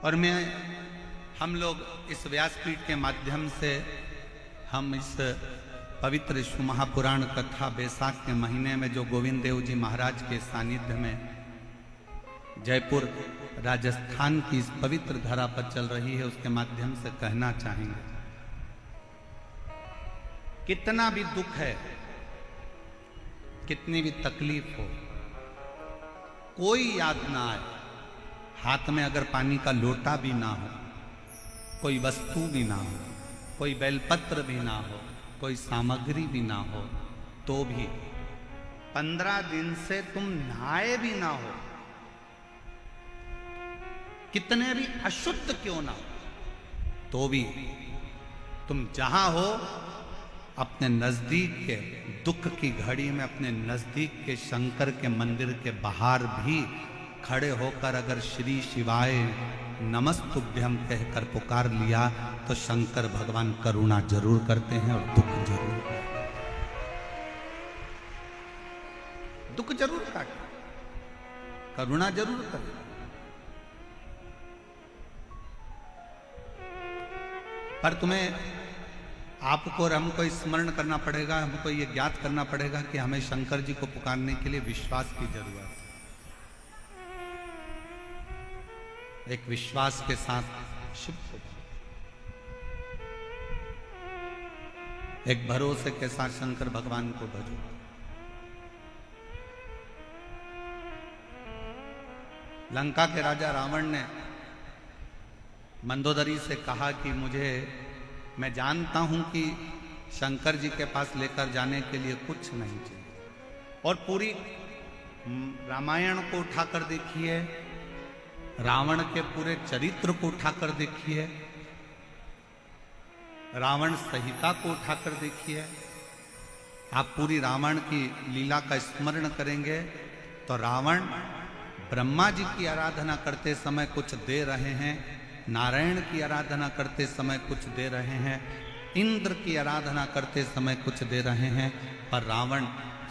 और हम लोग इस व्यासपीठ के माध्यम से हम इस पवित्र शिव महापुराण कथा बैसाख के महीने में जो गोविंद देव जी महाराज के सानिध्य में जयपुर राजस्थान की इस पवित्र धरा पर चल रही है, उसके माध्यम से कहना चाहेंगे, कितना भी दुख है, कितनी भी तकलीफ हो, कोई याद ना आए, हाथ में अगर पानी का लोटा भी ना हो, कोई वस्तु भी ना हो, कोई बेलपत्र भी ना हो, कोई सामग्री भी ना हो, तो भी 15 दिन से तुम नहाए भी ना हो, कितने भी अशुद्ध क्यों ना हो, तो भी तुम जहां हो अपने नजदीक के दुख की घड़ी में अपने नजदीक के शंकर के मंदिर के बाहर भी खड़े होकर अगर श्री शिवाय नमस्तुभ्यम कहकर पुकार लिया तो शंकर भगवान करुणा जरूर करते हैं और दुख जरूर, दुख जरूर काटे, करुणा जरूर करे। पर तुम्हें, आपको और हमको स्मरण करना पड़ेगा, हमको ये ज्ञात करना पड़ेगा कि हमें शंकर जी को पुकारने के लिए विश्वास की जरूरत है। एक विश्वास के साथ शिव को, एक भरोसे के साथ शंकर भगवान को भजो। लंका के राजा रावण ने मंदोदरी से कहा कि मैं जानता हूं कि शंकर जी के पास लेकर जाने के लिए कुछ नहीं चाहिए, और पूरी रामायण को उठाकर देखिए, रावण के पूरे चरित्र को उठाकर देखिए, रावण संहिता को उठाकर देखिए, आप पूरी रावण की लीला का स्मरण करेंगे तो रावण ब्रह्मा जी की आराधना करते समय कुछ दे रहे हैं, नारायण की आराधना करते समय कुछ दे रहे हैं, इंद्र की आराधना करते समय कुछ दे रहे हैं, पर रावण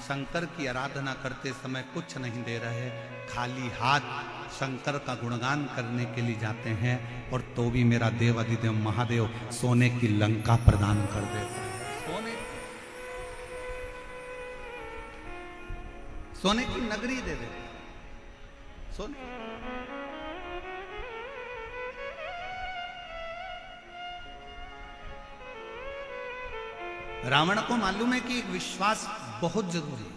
शंकर की आराधना करते समय कुछ नहीं दे रहे, खाली हाथ शंकर का गुणगान करने के लिए जाते हैं, और तो भी मेरा देव अधिदेव महादेव सोने की लंका प्रदान कर देता है, सोने की नगरी दे देते, सोने। रावण को मालूम है कि एक विश्वास बहुत जरूरी है।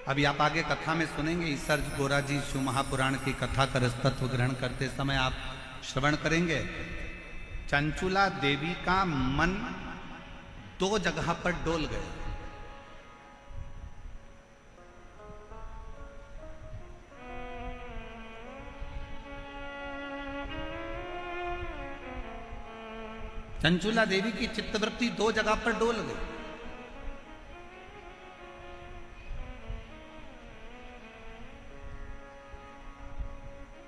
अभी आप आगे कथा में सुनेंगे, ईसर गोरा जी शिव महापुराण की कथा का रसतत्व ग्रहण करते समय आप श्रवण करेंगे, चंचुला देवी का मन 2 जगह पर डोल गया। चंचुला देवी की चित्तवृत्ति 2 जगह पर डोल गई।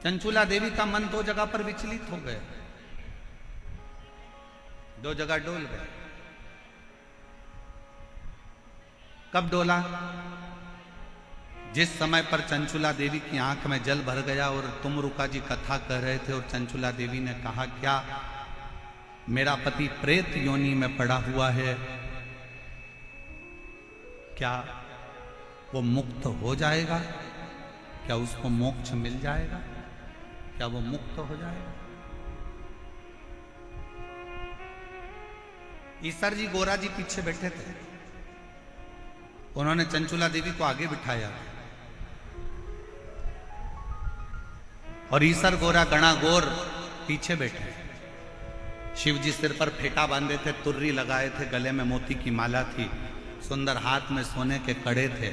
चंचुला देवी का मन 2 जगह पर विचलित हो गया, 2 जगह डोल गए। कब डोला? जिस समय पर चंचुला देवी की आंख में जल भर गया और तुमरुका जी कथा कर रहे थे और चंचुला देवी ने कहा, क्या मेरा पति प्रेत योनि में पड़ा हुआ है, क्या वो मुक्त हो जाएगा, क्या उसको मोक्ष मिल जाएगा, क्या वो मुक्त हो जाएगा? ईसर जी गोरा जी पीछे बैठे थे, उन्होंने चंचुला देवी को आगे बिठाया और ईसर गोरा गणा गोर पीछे बैठे। शिव जी सिर पर फेटा बांधे थे, तुर्री लगाए थे, गले में मोती की माला थी, सुंदर हाथ में सोने के कड़े थे,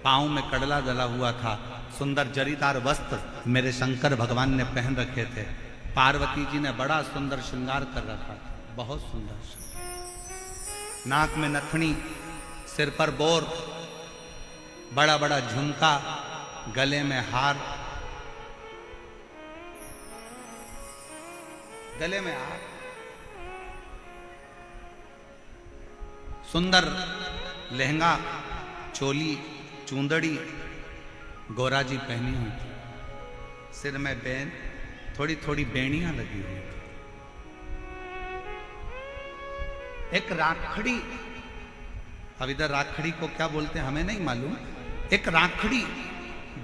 पांव में कड़ला डला हुआ था, सुंदर जरीदार वस्त्र मेरे शंकर भगवान ने पहन रखे थे। पार्वती जी ने बड़ा सुंदर श्रृंगार कर रखा था, बहुत सुंदर, नाक में नथनी, सिर पर बोर, बड़ा बड़ा झुमका, गले में हार, गले में हार, सुंदर लहंगा, चोली, चूंदड़ी गोरा जी पहनी हुई थी। सिर में बैन, थोड़ी थोड़ी बेड़ियां लगी हुई थी। एक राखड़ी, अब इधर राखड़ी को क्या बोलते हैं हमें नहीं मालूम, एक राखड़ी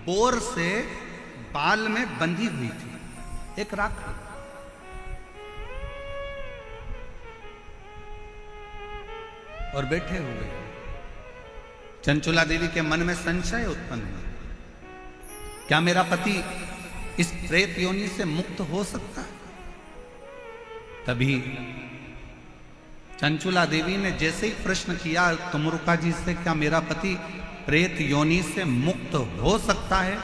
बोर से बाल में बंधी हुई थी, एक राखड़ी। और बैठे हुए चंचुला देवी के मन में संशय उत्पन्न हुआ, क्या मेरा पति इस प्रेत योनि से मुक्त हो सकता है? तभी चंचुला देवी ने जैसे ही प्रश्न किया तुमरुका जी से, क्या मेरा पति प्रेत योनि से मुक्त हो सकता है?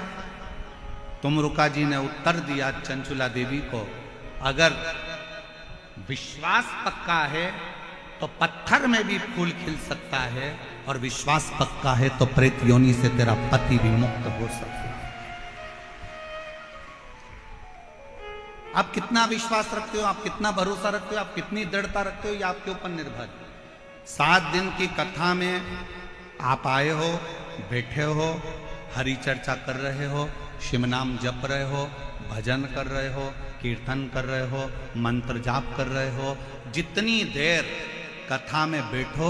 तुमरुका जी ने उत्तर दिया चंचुला देवी को, अगर विश्वास पक्का है तो पत्थर में भी फूल खिल सकता है, और विश्वास पक्का है तो प्रेत योनि से तेरा पति भी मुक्त हो सकता है। आप कितना विश्वास रखते हो, आप कितना भरोसा रखते हो, आप कितनी दृढ़ता रखते हो, ये आपके ऊपर निर्भर है। 7 दिन की कथा में आप आए हो, बैठे हो, हरि चर्चा कर रहे हो, शिव नाम जप रहे हो, भजन कर रहे हो, कीर्तन कर रहे हो, मंत्र जाप कर रहे हो। जितनी देर कथा में बैठो,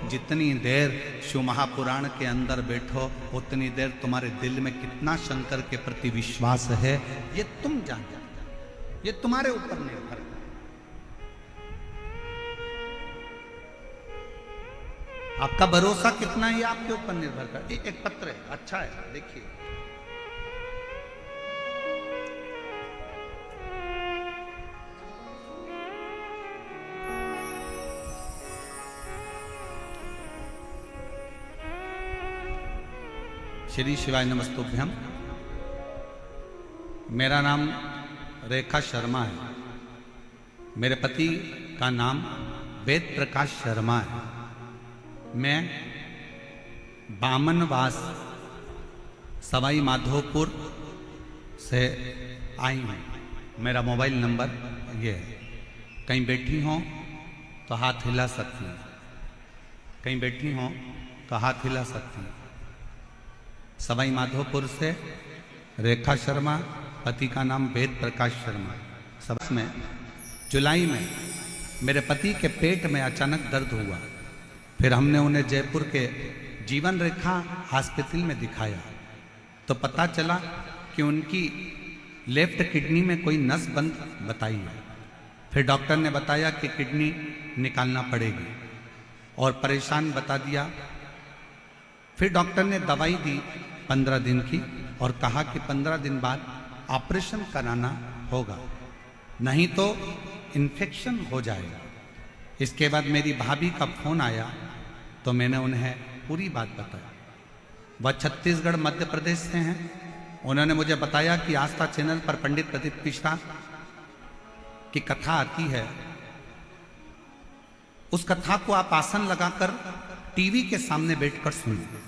जितनी देर शिव महापुराण के अंदर बैठो, उतनी देर तुम्हारे दिल में कितना शंकर के प्रति विश्वास है ये तुम जानते, ये तुम्हारे ऊपर निर्भर है। आपका भरोसा कितना है ये आपके ऊपर निर्भर करता है। एक पत्र है, अच्छा है, देखिए। श्री शिवाय नमस्तुभ्यम। मेरा नाम रेखा शर्मा है। मेरे पति का नाम वेद प्रकाश शर्मा है। मैं बामनवास सवाई माधोपुर से आई हूँ। मेरा मोबाइल नंबर ये है। कहीं बैठी हो तो हाथ हिला सकती हैं, कहीं बैठी हो तो हाथ हिला सकती हैं। सवाई माधोपुर से रेखा शर्मा, पति का नाम वेद प्रकाश शर्मा। सब में जुलाई में मेरे पति के पेट में अचानक दर्द हुआ। फिर हमने उन्हें जयपुर के जीवन रेखा हॉस्पिटल में दिखाया तो पता चला कि उनकी लेफ्ट किडनी में कोई नस बंद बताई है। फिर डॉक्टर ने बताया कि किडनी निकालना पड़ेगी और परेशान बता दिया। फिर डॉक्टर ने दवाई दी 15 दिन की और कहा कि 15 दिन बाद ऑपरेशन कराना होगा, नहीं तो इन्फेक्शन हो जाएगा। इसके बाद मेरी भाभी का फोन आया तो मैंने उन्हें पूरी बात बताई। वह छत्तीसगढ़ मध्य प्रदेश से हैं। उन्होंने मुझे बताया कि आस्था चैनल पर पंडित प्रदीप मिश्रा की कथा आती है, उस कथा को आप आसन लगाकर टीवी के सामने बैठकर सुनिए।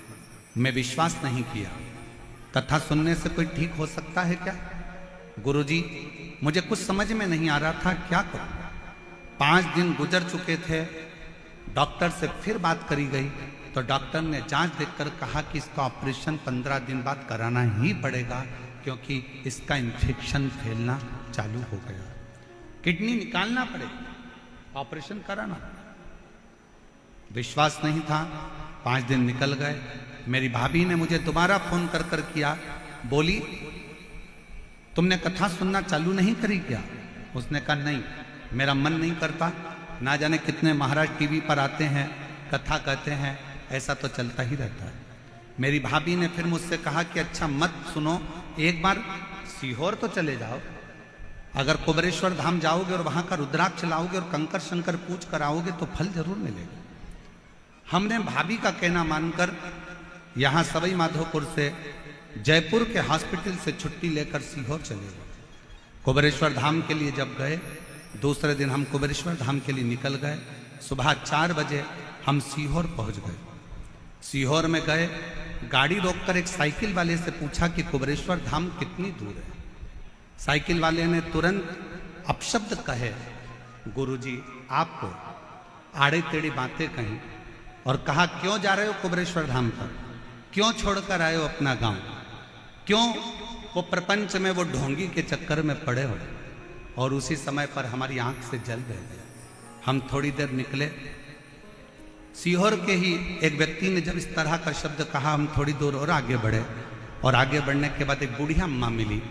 मैं विश्वास नहीं किया, कथा सुनने से कोई ठीक हो सकता है क्या? गुरुजी, मुझे कुछ समझ में नहीं आ रहा था, क्या करूं? 5 दिन गुजर चुके थे। डॉक्टर से फिर बात करी गई तो डॉक्टर ने जांच देखकर कहा कि इसका ऑपरेशन 15 दिन बाद कराना ही पड़ेगा, क्योंकि इसका इन्फेक्शन फैलना चालू हो गया। किडनी निकालना पड़ेगा, ऑपरेशन कराना। विश्वास नहीं था। 5 दिन निकल गए। मेरी भाभी ने मुझे दोबारा फोन कर कर किया, बोली तुमने कथा सुनना चालू नहीं करी क्या? उसने कहा नहीं, मेरा मन नहीं करता। ना जाने कितने महाराज टीवी पर आते हैं, कथा कहते हैं, ऐसा तो चलता ही रहता है। मेरी भाभी ने फिर मुझसे कहा कि अच्छा मत सुनो, एक बार सीहोर तो चले जाओ। अगर कुबेरेश्वर धाम जाओगे और वहां का रुद्राक्ष लाओगे और कंकर शंकर पूछ कर आओगे तो फल जरूर मिलेगा। हमने भाभी का कहना मानकर यहाँ सवाई माधोपुर से जयपुर के हॉस्पिटल से छुट्टी लेकर सीहोर चले गए। कुबेरेश्वर धाम के लिए जब गए, दूसरे दिन हम कुबेरेश्वर धाम के लिए निकल गए। सुबह 4 बजे हम सीहोर पहुंच गए। सीहोर में गए, गाड़ी रोककर एक साइकिल वाले से पूछा कि कुबेरेश्वर धाम कितनी दूर है। साइकिल वाले ने तुरंत अपशब्द कहे, गुरुजी आपको आड़े टेढ़ी बातें कहीं और कहा क्यों जा रहे हो कुबेरेश्वर धाम पर, क्यों छोड़कर आए हो अपना गांव, क्यों वो प्रपंच में वो ढोंगी के चक्कर में पड़े हो। और उसी समय पर हमारी आंख से जल बह गया। हम थोड़ी देर निकले, सीहोर के ही एक व्यक्ति ने जब इस तरह का शब्द कहा, हम थोड़ी दूर और आगे बढ़े, और आगे बढ़ने के बाद एक बूढ़ी अम्मा मिली।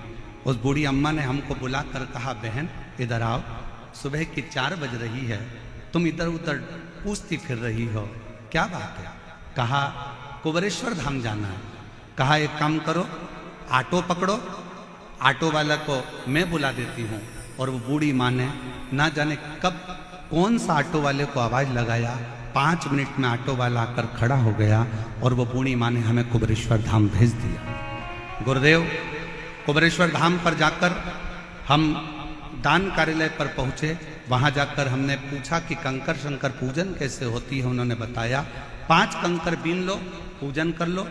उस बूढ़ी अम्मा ने हमको बुलाकर कहा, बहन इधर आओ, सुबह की 4 बज रही है, तुम इधर उधर पूछती फिर रही हो, क्या बात है? कहा कुबेरेश्वर धाम जाना है। कहा एक काम करो, ऑटो पकड़ो, ऑटो वाला को मैं बुला देती हूँ। और वो बूढ़ी माँ ने ना जाने कब कौन सा ऑटो वाले को आवाज़ लगाया, 5 मिनट में ऑटो वाला आकर खड़ा हो गया और वो बूढ़ी माँ ने हमें कुबेरेश्वर धाम भेज दिया। गुरुदेव, कुबेरेश्वर धाम पर जाकर हम दान कार्यालय पर पहुँचे। वहाँ जाकर हमने पूछा कि कंकर शंकर पूजन कैसे होती है। उन्होंने बताया 5 कंकर बीन लो, पूजन कर लो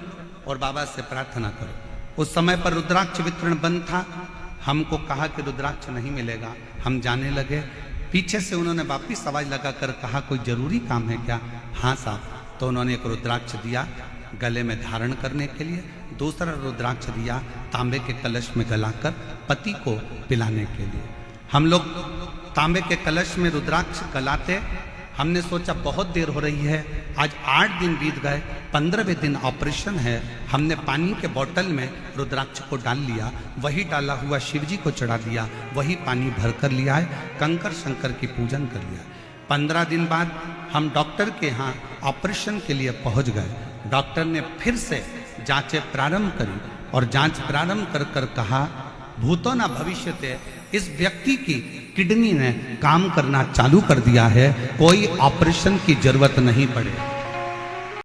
और बाबा से प्रार्थना करो। उस समय पर रुद्राक्ष वितरण बंद था। हमको कहा कि रुद्राक्ष नहीं मिलेगा। हम जाने लगे, पीछे से उन्होंने वापिस आवाज लगाकर कहा कोई जरूरी काम है क्या? हाँ साहब। तो उन्होंने एक रुद्राक्ष दिया गले में धारण करने के लिए, दूसरा रुद्राक्ष दिया तांबे के कलश में गलाकर पति को पिलाने के लिए। हम लोग तांबे के कलश में रुद्राक्ष गलाते, हमने सोचा बहुत देर हो रही है, आज 8 दिन बीत गए, 15वें दिन ऑपरेशन है। हमने पानी के बोतल में रुद्राक्ष को डाल लिया, वही डाला हुआ शिव जी को चढ़ा दिया, वही पानी भर कर लिया है, कंकर शंकर की पूजन कर लिया। 15 दिन बाद हम डॉक्टर के यहाँ ऑपरेशन के लिए पहुँच गए। डॉक्टर ने फिर से जांचें प्रारंभ करी और जांच प्रारंभ कर कर कहा भूतो न भविष्यते, इस व्यक्ति की किडनी ने काम करना चालू कर दिया है, कोई ऑपरेशन की जरूरत नहीं पड़े।